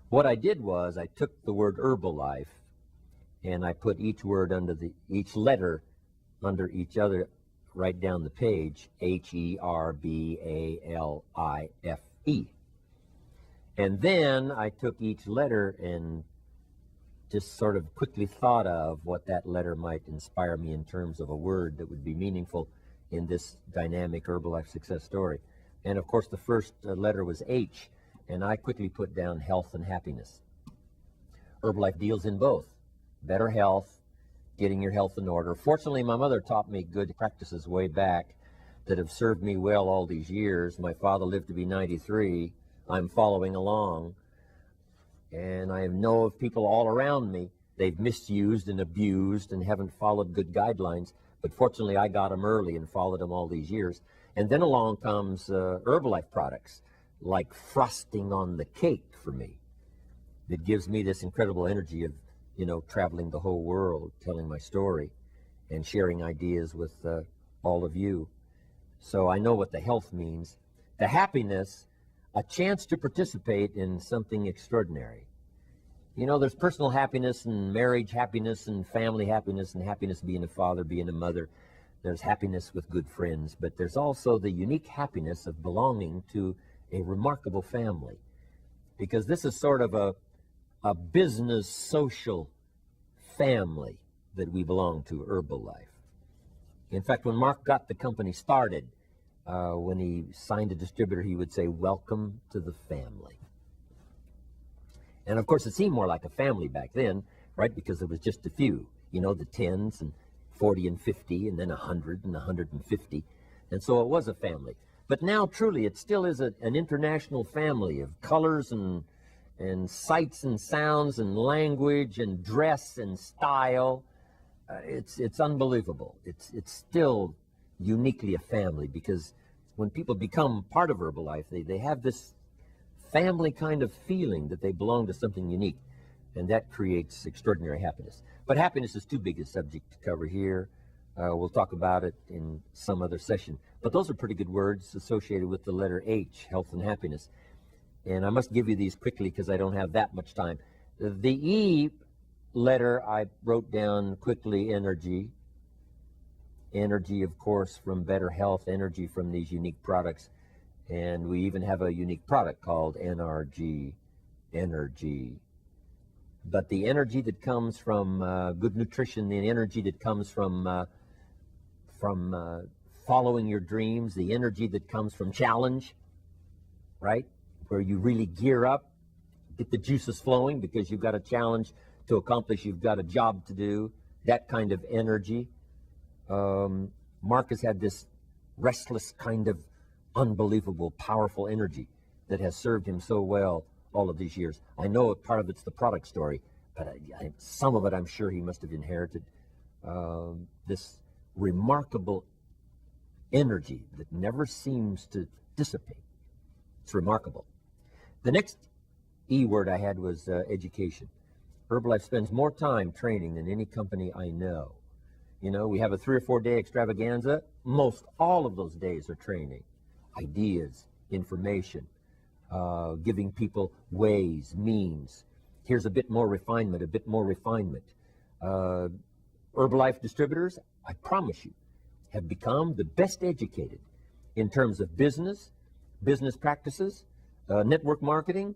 What I did was I took the word Herbalife and I put each word under each letter under each other right down the page, Herbalife. And then I took each letter and just sort of quickly thought of what that letter might inspire me in terms of a word that would be meaningful in this dynamic Herbalife success story. And of course the first letter was H, and I quickly put down health and happiness. Herbalife deals in both, better health, getting your health in order. Fortunately, my mother taught me good practices way back that have served me well all these years. My father lived to be 93. I'm following along. And I know of people all around me, they've misused and abused and haven't followed good guidelines. But fortunately, I got them early and followed them all these years. And then along comes Herbalife products, like frosting on the cake for me. That gives me this incredible energy of, traveling the whole world, telling my story, and sharing ideas with all of you. So I know what the health means. The happiness, a chance to participate in something extraordinary. There's personal happiness and marriage happiness and family happiness and happiness being a father, being a mother. There's happiness with good friends, but there's also the unique happiness of belonging to a remarkable family. Because this is sort of a business social family that we belong to, Herbalife. In fact, when Mark got the company started, when he signed a distributor, he would say, "Welcome to the family." And of course, it seemed more like a family back then, right? Because there was just a few, the 10s and 40 and 50 and then 100 and 150. And so it was a family. But now, truly, it still is an international family of colors and sights and sounds and language and dress and style. It's unbelievable. It's still uniquely a family, because when people become part of Herbalife, they have this family kind of feeling that they belong to something unique, and that creates extraordinary happiness. But happiness is too big a subject to cover here. We'll talk about it in some other session. But those are pretty good words associated with the letter H, health and happiness. And I must give you these quickly because I don't have that much time. The E letter I wrote down quickly, energy. Energy, of course, from better health, energy from these unique products. And we even have a unique product called NRG, energy. But the energy that comes from good nutrition, the energy that comes from following your dreams, the energy that comes from challenge, right? Where you really gear up, get the juices flowing because you've got a challenge to accomplish, you've got a job to do, that kind of energy. Mark has had this restless kind of unbelievable, powerful energy that has served him so well all of these years. I know part of it's the product story, but some of it I'm sure he must have inherited. This remarkable energy that never seems to dissipate. It's remarkable. The next E word I had was education. Herbalife spends more time training than any company I know. We have a 3 or 4 day extravaganza. Most all of those days are training, ideas, information, giving people ways, means. Here's a bit more refinement, a bit more refinement. Herbalife distributors, I promise you, have become the best educated in terms of business practices, network marketing,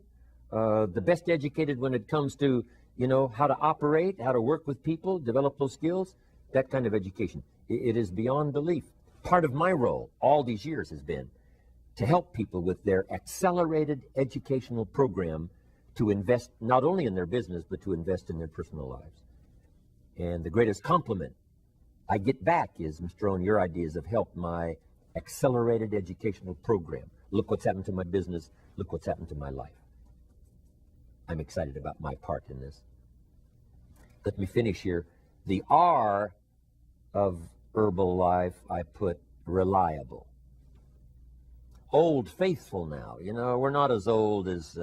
the best educated when it comes to, how to operate, how to work with people, develop those skills, that kind of education. It is beyond belief. Part of my role all these years has been to help people with their accelerated educational program to invest not only in their business, but to invest in their personal lives. And the greatest compliment I get back is, Mr. Owen, your ideas have helped my accelerated educational program. Look what's happened to my business. Look what's happened to my life. I'm excited about my part in this. Let me finish here. The R of Herbalife, I put reliable. Old Faithful now. We're not as old as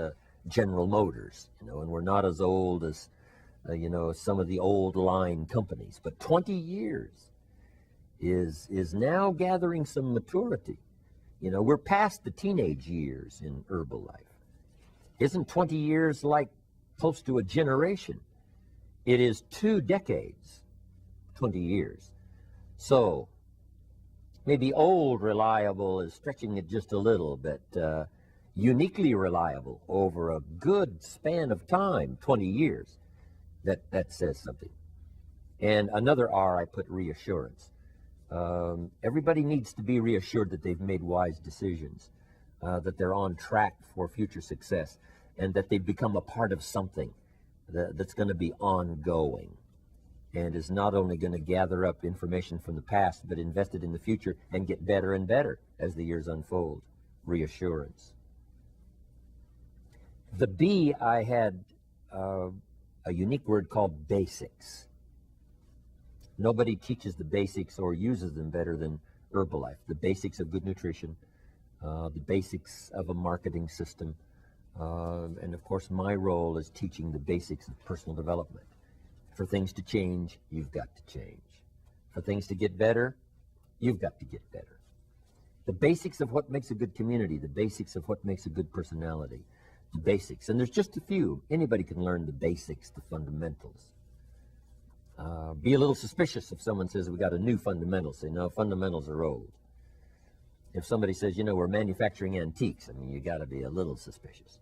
General Motors, and we're not as old as, some of the old line companies. But 20 years is now gathering some maturity. We're past the teenage years in Herbalife. Isn't 20 years like close to a generation. It is 2 decades, 20 years. So maybe old reliable is stretching it just a little bit. Uniquely reliable over a good span of time, 20 years. That says something. And another R, I put reassurance. Everybody needs to be reassured that they've made wise decisions, that they're on track for future success, and that they've become a part of something that's going to be ongoing and is not only going to gather up information from the past, but invest it in the future and get better and better as the years unfold. Reassurance. The B, I had a unique word called basics. Nobody teaches the basics or uses them better than Herbalife. The basics of good nutrition, the basics of a marketing system, and of course my role is teaching the basics of personal development. For things to change, you've got to change. For things to get better, you've got to get better. The basics of what makes a good community, the basics of what makes a good personality, the basics. And there's just a few. Anybody can learn the basics, the fundamentals. Be a little suspicious if someone says we got a new fundamental. Say, no, fundamentals are old. If somebody says, you know, we're manufacturing antiques, I mean, you got to be a little suspicious.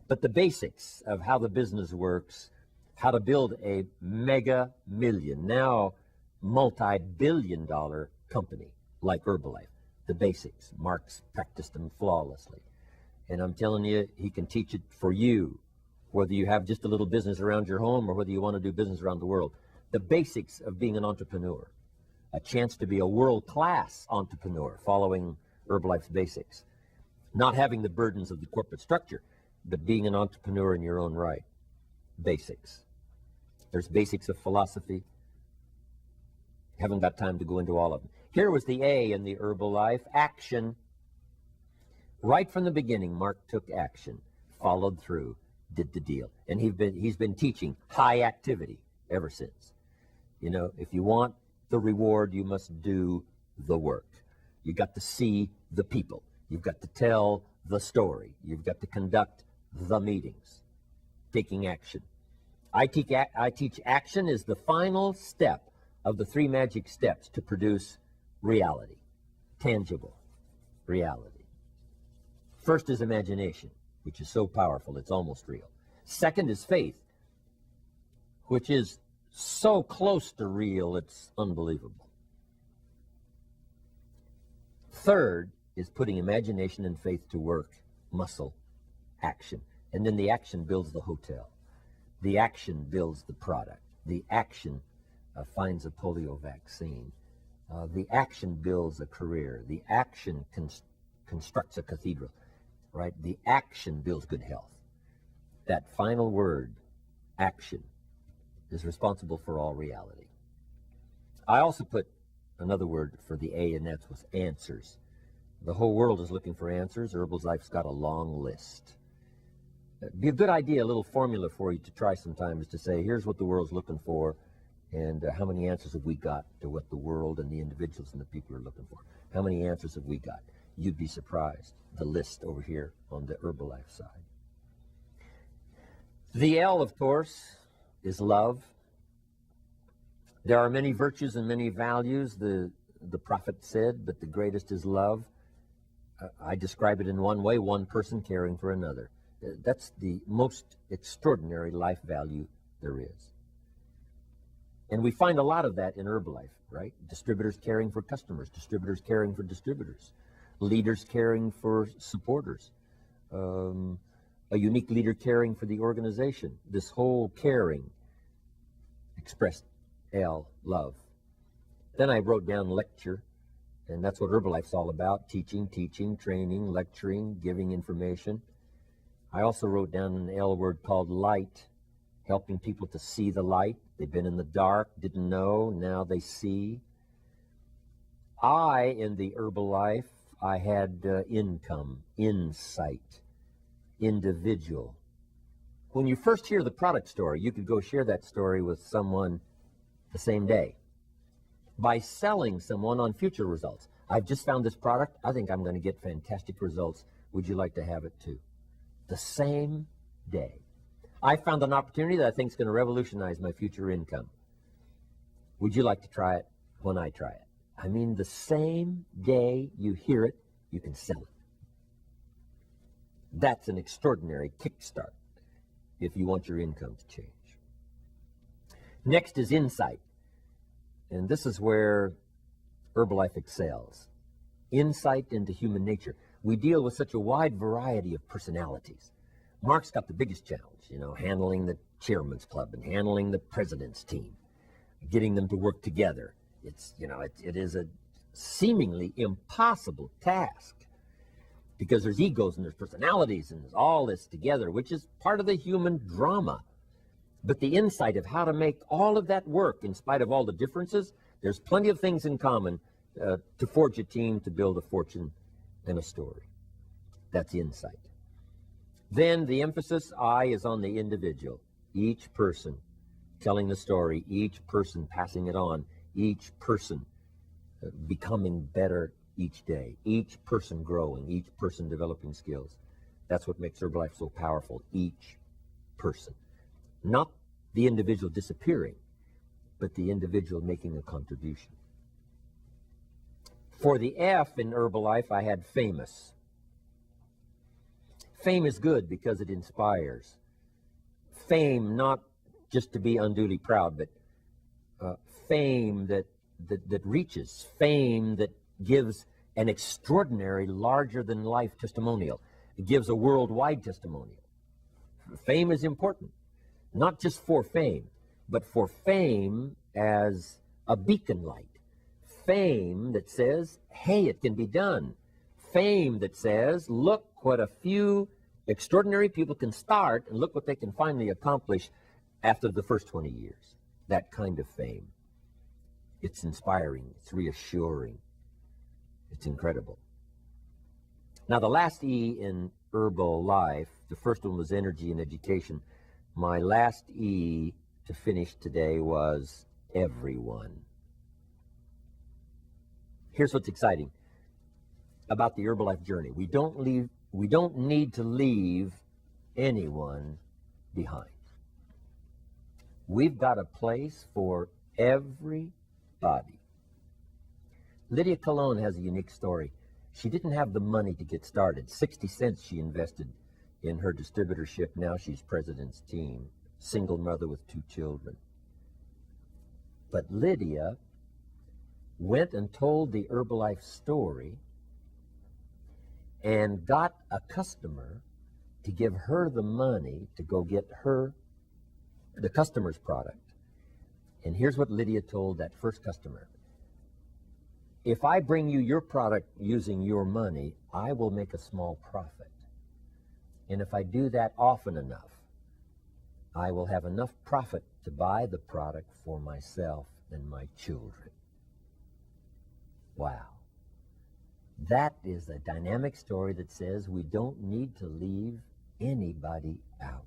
But the basics of how the business works, how to build a mega million, now multi-billion-dollar company like Herbalife, the basics. Mark's practiced them flawlessly. And I'm telling you, he can teach it for you, whether you have just a little business around your home or whether you want to do business around the world. The basics of being an entrepreneur, a chance to be a world-class entrepreneur following Herbalife's basics. Not having the burdens of the corporate structure, but being an entrepreneur in your own right. Basics. There's basics of philosophy. Haven't got time to go into all of them. Here was the A in the Herbalife, action. Right from the beginning, Mark took action, followed through, did the deal. And he's been teaching high activity ever since. You know, if you want the reward, you must do the work. You got to see the people. You've got to tell the story. You've got to conduct the meetings. Taking action. I teach action is the final step of the 3 magic steps to produce reality. Tangible reality. First is imagination, which is so powerful it's almost real. Second is faith, which is so close to real it's unbelievable. Third is putting imagination and faith to work, muscle, action. And then the action builds the hotel. The action builds the product. The action finds a polio vaccine. The action builds a career. The action constructs a cathedral, right? The action builds good health. That final word, action, is responsible for all reality. I also put another word for the A, and that was answers. The whole world is looking for answers. Herbalife's got a long list. It'd be a good idea, a little formula for you to try sometimes to say, here's what the world's looking for, and how many answers have we got to what the world and the individuals and the people are looking for? How many answers have we got? You'd be surprised. The list over here on the Herbalife side. The L, of course, is love. There are many virtues and many values, the prophet said, but the greatest is love. I describe it in one way, one person caring for another. That's the most extraordinary life value there is. And we find a lot of that in Herbalife, right? Distributors caring for customers, distributors caring for distributors, leaders caring for supporters, a unique leader caring for the organization. This whole caring expressed L, love. Then I wrote down lecture, and that's what Herbalife's all about, teaching, training, lecturing, giving information. I also wrote down an L word called light, helping people to see the light. They've been in the dark, didn't know, now they see. I, in the Herbalife, I had income, insight, individual. When you first hear the product story, you could go share that story with someone the same day. By selling someone on future results. I've just found this product. I think I'm going to get fantastic results. Would you like to have it too? The same day. I found an opportunity that I think is going to revolutionize my future income. Would you like to try it when I try it? I mean, the same day you hear it, you can sell it. That's an extraordinary kickstart if you want your income to change. Next is insight. And this is where Herbalife excels. Insight into human nature. We deal with such a wide variety of personalities. Mark's got the biggest challenge, handling the chairman's club and handling the president's team, getting them to work together. It is a seemingly impossible task because there's egos and there's personalities and there's all this together, which is part of the human drama. But the insight of how to make all of that work in spite of all the differences, there's plenty of things in common to forge a team, to build a fortune and a story. That's insight. Then the emphasis, I, is on the individual. Each person telling the story, each person passing it on, each person becoming better each day, each person growing, each person developing skills. That's what makes Herbalife so powerful, each person. Not the individual disappearing, but the individual making a contribution. For the F in Herbalife, I had famous. Fame is good because it inspires. Fame, not just to be unduly proud, but fame that reaches. Fame that gives an extraordinary, larger-than-life testimonial. It gives a worldwide testimonial. Fame is important, not just for fame, but for fame as a beacon light. Fame that says, hey, it can be done. Fame that says, look what a few extraordinary people can start, and look what they can finally accomplish after the first 20 years. That kind of fame. It's inspiring. It's reassuring. It's incredible. Now, the last E in Herbalife, the first one was energy and education. My last E to finish today was everyone. Here's what's exciting about the Herbalife journey. We don't need to leave anyone behind. We've got a place for everybody. Lydia Colon has a unique story. She didn't have the money to get started. 60 cents she invested in her distributorship. Now she's president's team. Single mother with 2 children. But Lydia went and told the Herbalife story and got a customer to give her the money to go get the customer's product. And here's what Lydia told that first customer. If I bring you your product using your money, I will make a small profit. And if I do that often enough, I will have enough profit to buy the product for myself and my children. Wow. That is a dynamic story that says we don't need to leave anybody out.